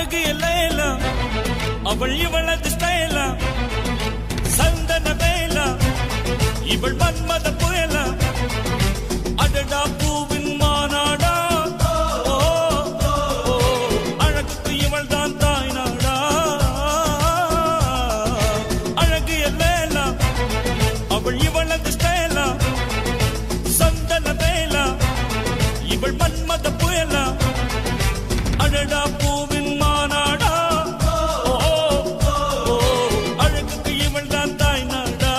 அழகிய லைலா அவள் இவளது ஸ்டைலா சந்தன வேலா இவள் மன்மத புயலா அடடா பூவின் மாநாடா அழகுக்கு இவள் தான் தாய் நாடா அழகிய லைலா அவள் இவளது ஸ்டைலா சந்தன வேலா இவள் மன்மத புயலா அடடா பூவின் மாநாடா அழகுக்கு இவள் தான் தாய் நாடா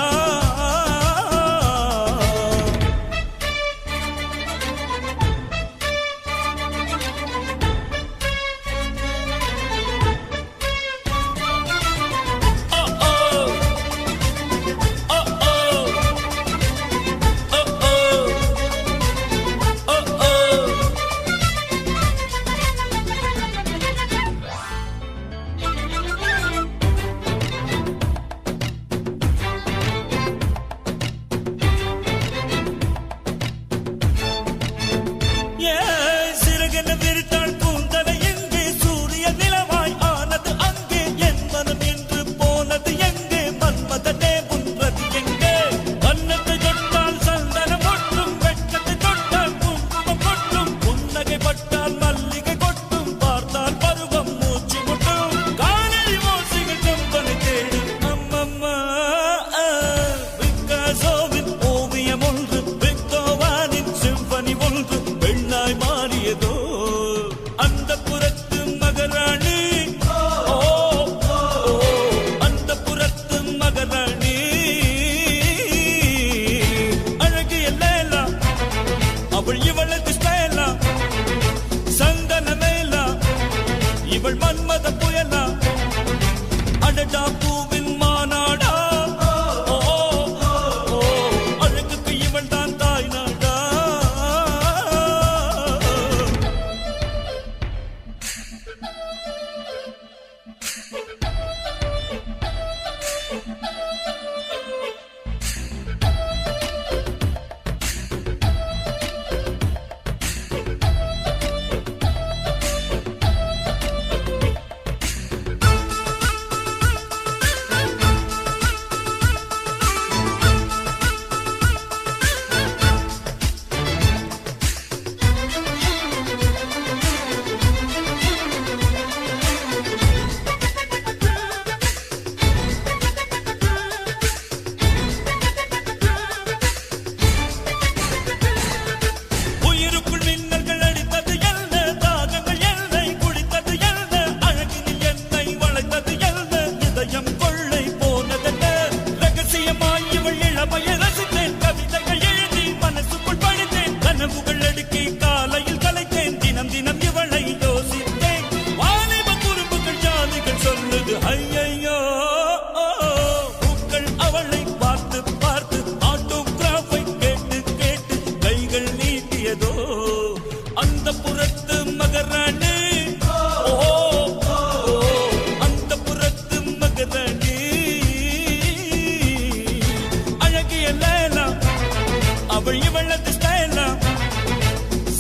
சிறகென விரித்தாள் கூந்தலை எங்கே சூரிய நிலவாய் ஆனது அங்கே என் மனம் என்று போனது எங்கே மன்மதனே உன்றது எங்கே கன்னத்தை தொட்டால் சந்தனம் கொட்டும் வெட்கத்தை தொட்டால் குங்குமம் கொட்டும் புன்னகை பட்டால் மல்லிகை கொட்டும் பார்த்தால் பருவம் மூச்சு முட்டும் காணலி மோசிகள் செம்பனை தேடும் அம்மம்மா பிக்காசோவின் ஓவியம் ஒன்று பெத்தோவானின் சிம்பனி ஒன்று பெண்ணாய் மாறியதோ அந்த புறத்து மகராணி அந்த புறத்து மகராணி அழகிய லைலா அவள் இவளது ஸ்டைலா சந்தன மேலா இவள் மன்மத புயலா அடடா பூவின் மாநாடா அழகுக்கு இவள் தான் தாய் நாடா உயிருக்குள் மின்னல்கள் அடித்தது என்ன தாகங்கள் என்னை குடித்தது என்ன அழகினில் என்னை வளைத்தது என்ன இதயம் கொள்ளை போனதென்ன ரகசியமாய் இவள் இளமையை ரசித்தேன் கவிதைகள் எழுதி மனசுக்குள் படித்தேன் கனவுகள் அடுக்கி காலையில் கலைத்தேன் தினம் தினம் இவளை யோசித்தேன் வாலிப குறும்புகள் ஜாலிகள் சொல்லுது ஐயையோ பூக்கள் அவளை பார்த்து பார்த்து ஆட்டோகிராஃபை கேட்டு கேட்டு கைகள் நீட்டியதோ அந்த புறத்து மகராணி அந்த புறத்து மகராணி அழகிய லைலா அவள் இவளது ஸ்டைலா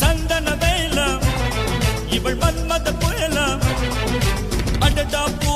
சந்தன வேலா இவள் மன்மத புயலா அடடா பூ